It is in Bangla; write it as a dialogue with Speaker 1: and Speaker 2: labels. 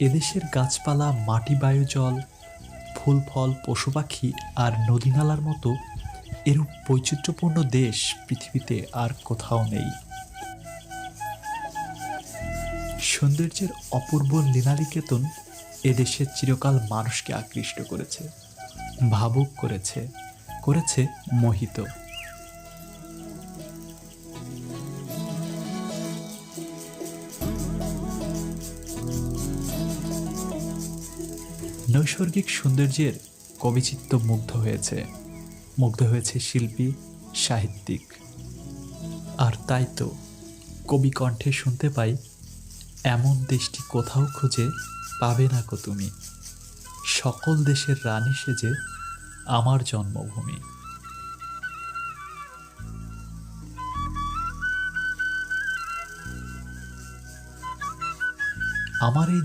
Speaker 1: এদেশের গাছপালা, মাটি, বায়ু, জল, ফুল, ফল, পশু পাখি আর নদীনালার মতো এরূপ বৈচিত্র্যপূর্ণ দেশ পৃথিবীতে আর কোথাও নেই। সৌন্দর্যের অপূর্ব লীলানিকেতন এদেশের চিরকাল মানুষকে আকৃষ্ট করেছে, ভাবুক করেছে, করেছে মোহিত। নৈসর্গিক সৌন্দর্যের কবিচিত্ত মুগ্ধ হয়েছে শিল্পী, সাহিত্যিক। আর তাই তো কবি কণ্ঠে শুনতে পাই, এমন দেশটি কোথাও খুঁজে পাবে না কো তুমি, সকল দেশের রানী সেজে আমার জন্মভূমি। আমার এই